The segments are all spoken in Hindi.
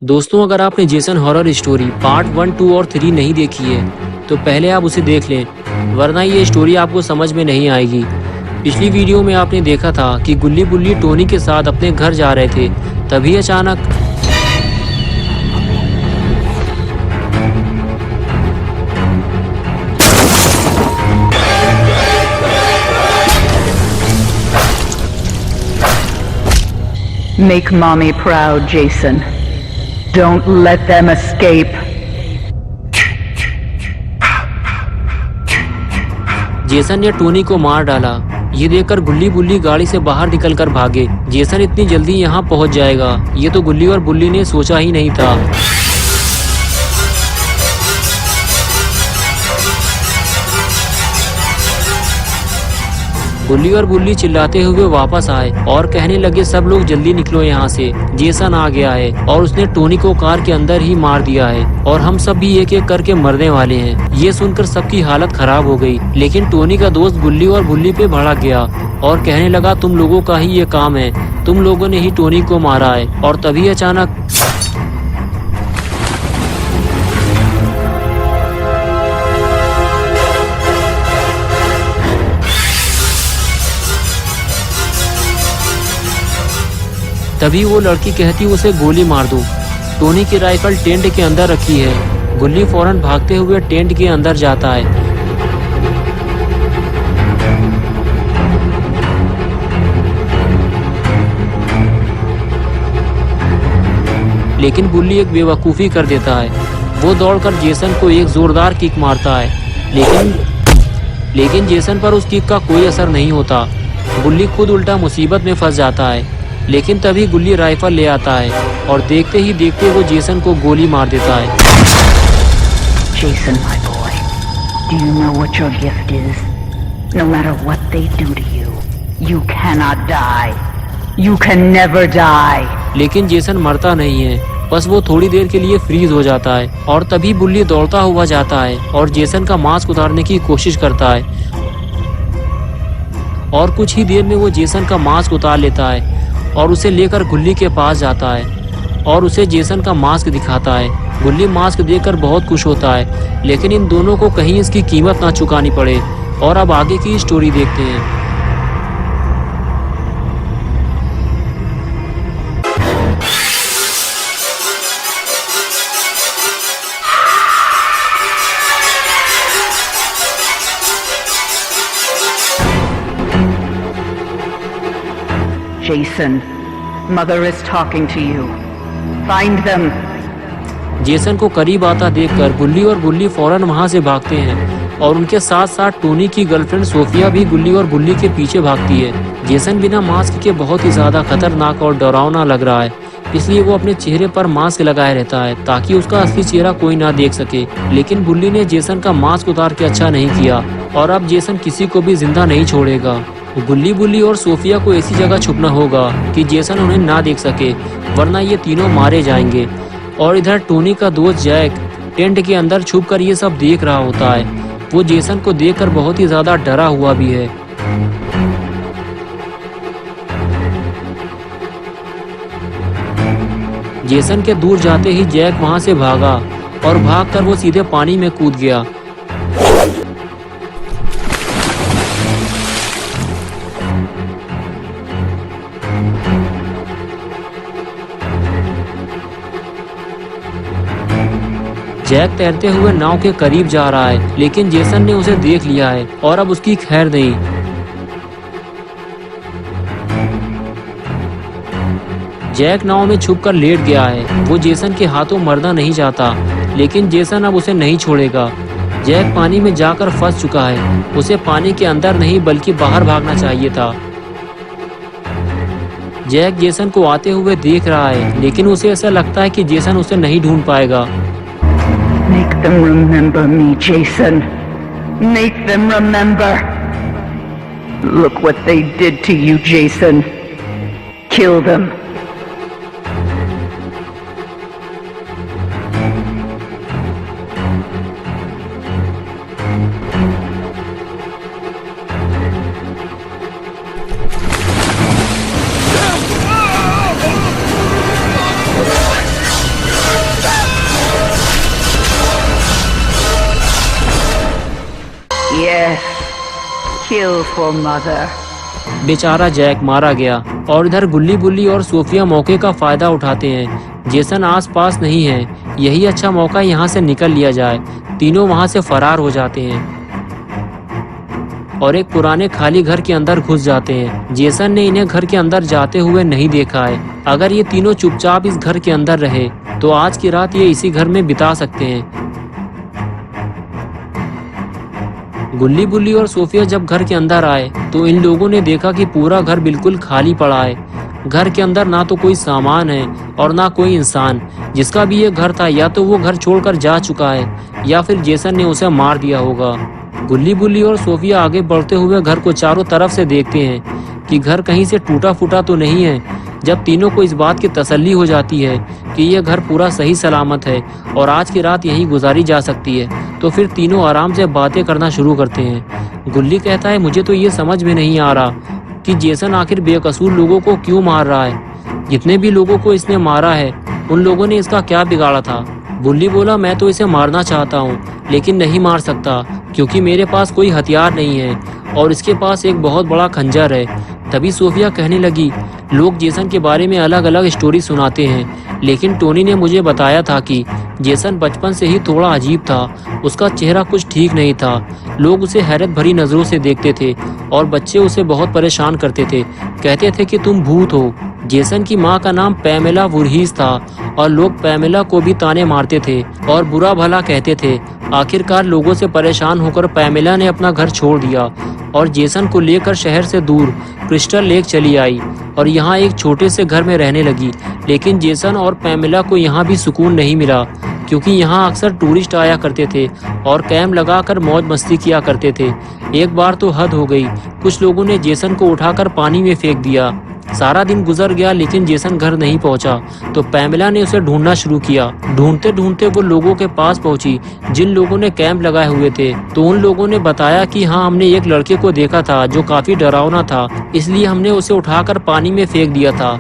दोस्तों, अगर आपने जेसन हॉरर स्टोरी पार्ट 1, 2 और 3 नहीं देखी है तो पहले आप उसे देख लें, वरना ये स्टोरी आपको समझ में नहीं आएगी। पिछली वीडियो में आपने देखा था कि गुल्ली बुल्ली टोनी के साथ अपने घर जा रहे थे, तभी अचानक Make mommy proud, Jason. Don't let them escape. Jason ने टोनी को मार डाला। ये देखकर गुल्ली बुल्ली गाड़ी से बाहर निकलकर भागे। जेसन इतनी जल्दी यहाँ पहुँच जाएगा, ये तो गुल्ली और बुल्ली ने सोचा ही नहीं था। गुल्ली और बुल्ली चिल्लाते हुए वापस आए और कहने लगे, सब लोग जल्दी निकलो यहाँ से, जेसन आ गया है और उसने टोनी को कार के अंदर ही मार दिया है और हम सब भी एक एक करके मरने वाले हैं। ये सुनकर सबकी हालत खराब हो गई, लेकिन टोनी का दोस्त गुल्ली और बुल्ली पे भड़क गया और कहने लगा, तुम लोगों का ही ये काम है, तुम लोगों ने ही टोनी को मारा है। और तभी अचानक तभी वो लड़की कहती, उसे गोली मार दो। टोनी की राइफल टेंट के अंदर रखी है। गुल्ली फौरन भागते हुए टेंट के अंदर जाता है। लेकिन गुल्ली एक बेवकूफ़ी कर देता है। वो दौड़कर जेसन को एक जोरदार किक मारता है, लेकिन जेसन पर उस किक का कोई असर नहीं होता। गुल्ली खुद उल्टा मुसीबत में फंस जाता है। लेकिन तभी गुल्ली राइफल ले आता है और देखते ही देखते वो जेसन को गोली मार देता है। Jason, my boy, do you know what your gift is? No matter what they do to you, you cannot die. You can never die. लेकिन जेसन मरता नहीं है, बस वो थोड़ी देर के लिए फ्रीज हो जाता है। और तभी बुल्ली दौड़ता हुआ जाता है और जेसन का मास्क उतारने की कोशिश करता है और कुछ ही देर में वो जेसन का मास्क उतार लेता है और उसे लेकर गुल्ली के पास जाता है और उसे जेसन का मास्क दिखाता है। गुल्ली मास्क देखकर बहुत खुश होता है, लेकिन इन दोनों को कहीं इसकी कीमत ना चुकानी पड़े। और अब आगे की स्टोरी देखते हैं। Jason, Mother is talking to you. Find them. Jason को करीब आता देखकर गुल्ली और बुल्ली फौरन वहां से भागते हैं और उनके साथ साथ टोनी की गर्लफ्रेंड सोफिया भी गुल्ली और बुल्ली के पीछे भागती है। जेसन बिना मास्क के बहुत ही ज्यादा खतरनाक और डरावना लग रहा है, इसलिए वो अपने चेहरे पर मास्क लगाए रहता है ताकि उसका असली चेहरा कोई ना देख सके। लेकिन बुल्ली ने जेसन का मास्क उतार के अच्छा नहीं किया और अब जेसन किसी को भी जिंदा नहीं छोड़ेगा। गुल्ली बुल्ली और सोफिया को ऐसी जगह छुपना होगा कि जेसन उन्हें ना देख सके, वरना ये तीनों मारे जाएंगे। और इधर टोनी का दोस्त जैक टेंट के अंदर छुपकर ये सब देख रहा होता है। वो जेसन को देखकर बहुत ही ज्यादा डरा हुआ भी है। जेसन के दूर जाते ही जैक वहां से भागा और भागकर वो सीधे पानी में कूद गया। जैक तैरते हुए नाव के करीब जा रहा है, लेकिन जेसन ने उसे देख लिया है और अब उसकी खैर नहीं। जैक नाव में छुपकर लेट गया है। वो जेसन के हाथों मरना नहीं चाहता, लेकिन जेसन अब उसे नहीं छोड़ेगा। जैक पानी में जाकर फंस चुका है। उसे पानी के अंदर नहीं बल्कि बाहर भागना चाहिए था। जैक जेसन को आते हुए देख रहा है, लेकिन उसे ऐसा लगता है कि जेसन उसे नहीं ढूंढ पाएगा। Make them remember me, Jason. Make them remember. Look what they did to you, Jason. Kill them. Kill for mother. बेचारा जैक मारा गया और इधर गुल्ली बुल्ली और सोफिया मौके का फायदा उठाते हैं। जेसन आसपास नहीं है, यही अच्छा मौका यहाँ से निकल लिया जाए। तीनों वहाँ से फरार हो जाते हैं और एक पुराने खाली घर के अंदर घुस जाते हैं। जेसन ने इन्हें घर के अंदर जाते हुए नहीं देखा है। अगर ये तीनों चुपचाप इस घर के अंदर रहे तो आज की रात ये इसी घर में बिता सकते हैं। गुल्ली बुल्ली और सोफिया जब घर के अंदर आए तो इन लोगों ने देखा कि पूरा घर बिल्कुल खाली पड़ा है। घर के अंदर ना तो कोई सामान है और ना कोई इंसान। जिसका भी ये घर था या तो वो घर छोड़कर जा चुका है या फिर जेसन ने उसे मार दिया होगा। गुल्ली बुल्ली और सोफिया आगे बढ़ते हुए घर को चारों तरफ से देखते हैं कि घर कहीं से टूटा फूटा तो नहीं है। जब तीनों को इस बात की तसल्ली हो जाती है कि यह घर पूरा सही सलामत है और आज की रात यहीं गुजारी जा सकती है तो फिर तीनों आराम से बातें करना शुरू करते हैं। गुल्ली कहता है, मुझे तो ये समझ में नहीं आ रहा कि जेसन आखिर बेकसूर लोगों को क्यों मार रहा है। जितने भी लोगों को इसने मारा है उन लोगों ने इसका क्या बिगाड़ा था। गुल्ली बोला, मैं तो इसे मारना चाहता हूँ लेकिन नहीं मार सकता क्योंकि मेरे पास कोई हथियार नहीं है और इसके पास एक बहुत बड़ा खंजर है। तभी सोफिया कहने लगी, लोग जेसन के बारे में अलग अलग स्टोरी सुनाते हैं लेकिन टोनी ने मुझे बताया था कि जेसन बचपन से ही थोड़ा अजीब था। उसका चेहरा कुछ ठीक नहीं था। लोग उसे हैरत भरी नज़रों से देखते थे और बच्चे उसे बहुत परेशान करते थे। कहते थे कि तुम भूत हो। जेसन की माँ का नाम पैमेला वुरहीस था और लोग पैमेला को भी ताने मारते थे और बुरा भला कहते थे। आखिरकार लोगों से परेशान होकर पैमेला ने अपना घर छोड़ दिया और जेसन को लेकर शहर से दूर क्रिस्टल लेक चली आई और यहाँ एक छोटे से घर में रहने लगी। लेकिन जेसन और पैमेला को यहाँ भी सुकून नहीं मिला क्योंकि यहाँ अक्सर टूरिस्ट आया करते थे और कैंप लगाकर मौज मस्ती किया करते थे। एक बार तो हद हो गई, कुछ लोगों ने जेसन को उठाकर पानी में फेंक दिया। सारा दिन गुजर गया लेकिन जेसन घर नहीं पहुंचा तो पैमेला ने उसे ढूंढना शुरू किया। ढूंढते ढूंढते वो लोगों के पास पहुंची जिन लोगों ने कैंप लगाए हुए थे। तो उन लोगों ने बताया कि हाँ, हमने एक लड़के को देखा था जो काफी डरावना था, इसलिए हमने उसे उठाकर पानी में फेंक दिया था।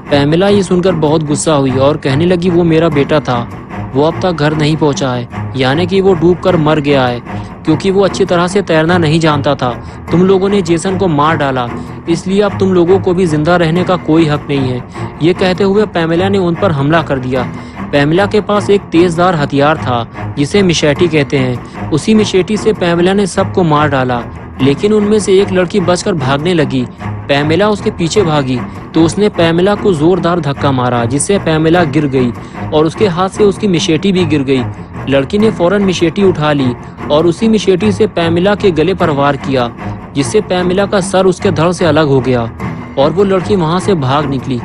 पैमेला ये सुनकर बहुत गुस्सा हुई और कहने लगी, वो मेरा बेटा था, वो अब तक घर नहीं पहुंचा है, यानी कि वो डूबकर मर गया है क्योंकि वो अच्छी तरह से तैरना नहीं जानता था। तुम लोगों ने जेसन को मार डाला, इसलिए अब तुम लोगों को भी जिंदा रहने का कोई हक नहीं है। ये कहते हुए पैमेला ने उन पर हमला कर दिया। पैमेला के पास एक तेजदार हथियार था जिसे मिशेटी कहते हैं। उसी मिशेटी से पैमेला ने सबको मार डाला लेकिन उनमें से एक लड़की बचकर भागने लगी। पैमेला उसके पीछे भागी तो उसने पैमेला को जोरदार धक्का मारा जिससे पैमेला गिर गई और उसके हाथ से उसकी मिशेटी भी गिर गई। लड़की ने फौरन मिशेटी उठा ली और उसी मिशेटी से पैमेला के गले पर वार किया जिससे पैमेला का सर उसके धड़ से अलग हो गया और वो लड़की वहां से भाग निकली।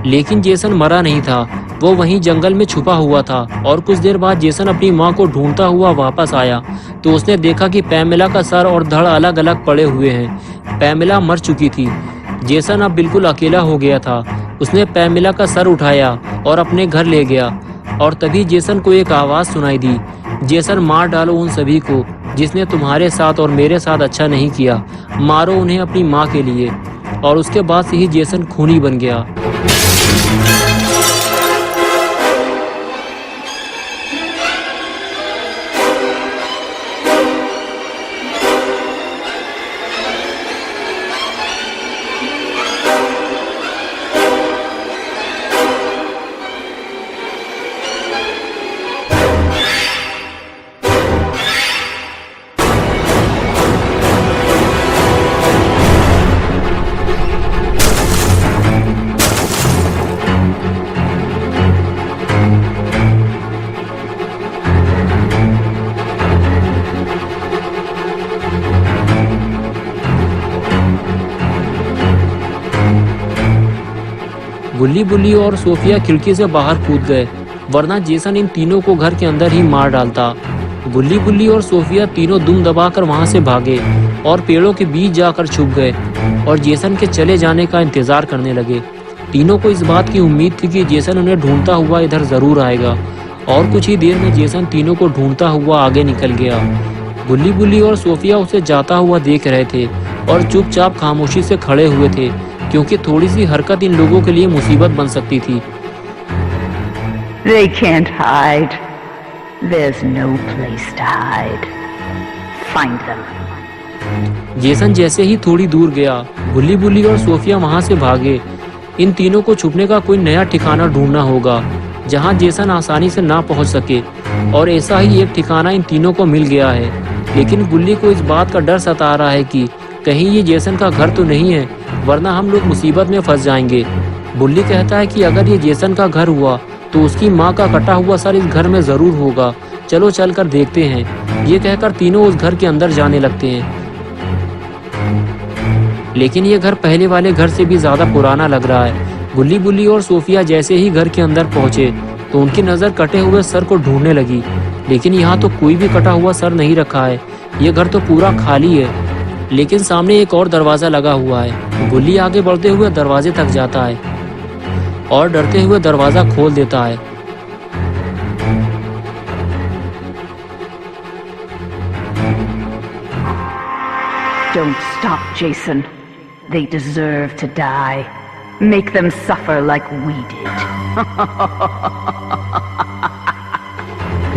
लेकिन जेसन मरा नहीं था, वो वहीं जंगल में छुपा हुआ था और कुछ देर बाद जेसन अपनी माँ को ढूंढता हुआ वापस आया तो उसने देखा कि पैमेला का सर और धड़ अलग अलग पड़े हुए हैं। पैमेला मर चुकी थी। जेसन अब बिल्कुल अकेला हो गया था। उसने पैमेला का सर उठाया और अपने घर ले गया और तभी जेसन को एक आवाज़ सुनाई दी, जेसन मार डालो उन सभी को जिसने तुम्हारे साथ और मेरे साथ अच्छा नहीं किया, मारो उन्हें अपनी माँ के लिए। और उसके बाद से ही जेसन खूनी बन गया। गुल्ली बुल्ली और सोफिया खिड़की से बाहर कूद गए, वरना जेसन इन तीनों को घर के अंदर ही मार डालता। गुल्ली बुल्ली और सोफिया तीनों दुम दबाकर वहां से भागे और पेड़ों के बीच जाकर छुप गए और जेसन के चले जाने का इंतजार करने लगे। तीनों को इस बात की उम्मीद थी कि जेसन उन्हें ढूंढता हुआ इधर जरूर आएगा और कुछ ही देर में जेसन तीनों को ढूंढता हुआ आगे निकल गया। गुल्ली बुल्ली और सोफिया उसे जाता हुआ देख रहे थे और चुपचाप खामोशी से खड़े हुए थे क्योंकि थोड़ी सी हरकत इन लोगों के लिए मुसीबत बन सकती थी। They can't hide. There's no place to hide. Find them. Jason जैसे ही थोड़ी दूर गया, गुल्ली बुल्ली और सोफिया वहां से भागे। इन तीनों को छुपने का कोई नया ठिकाना ढूंढना होगा जहां जेसन आसानी से ना पहुंच सके, और ऐसा ही एक ठिकाना इन तीनों को मिल गया है। लेकिन गुल्ली को इस बात का डर सता रहा है कि कहीं ये जेसन का घर तो नहीं है, वरना हम लोग मुसीबत में फंस जाएंगे। बुल्ली कहता है कि अगर ये जेसन का घर हुआ तो उसकी माँ का कटा हुआ सर इस घर में जरूर होगा, चलो चल कर देखते हैं। ये कहकर तीनों उस घर के अंदर जाने लगते हैं। लेकिन ये घर पहले वाले घर से भी ज्यादा पुराना लग रहा है। गुल्ली बुल्ली और सोफिया जैसे ही घर के अंदर पहुंचे तो उनकी नजर कटे हुए सर को ढूंढने लगी, लेकिन यहाँ तो कोई भी कटा हुआ सर नहीं रखा है। ये घर तो पूरा खाली है। लेकिन सामने एक और दरवाजा लगा हुआ है। गुल्ली आगे बढ़ते हुए दरवाजे तक जाता है और डरते हुए दरवाजा खोल देता है। Don't stop, Jason. They deserve to die. Make them suffer like we did.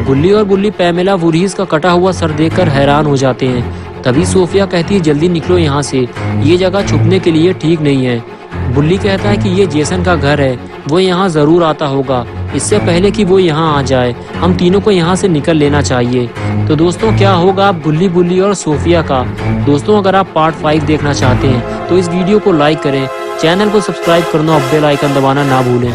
गुल्ली और बुल्ली पैमेला वुरहीस का कटा हुआ सर देखकर हैरान हो जाते हैं। तभी सोफिया कहती है जल्दी निकलो यहाँ से, ये जगह छुपने के लिए ठीक नहीं है। बुल्ली कहता है कि ये जेसन का घर है, वो यहाँ जरूर आता होगा, इससे पहले कि वो यहाँ आ जाए हम तीनों को यहाँ से निकल लेना चाहिए। तो दोस्तों क्या होगा अब गुल्ली बुल्ली और सोफिया का? दोस्तों अगर आप पार्ट 5 देखना चाहते हैं तो इस वीडियो को लाइक करें, चैनल को सब्सक्राइब करना और बेल आइकन दबाना ना भूलें।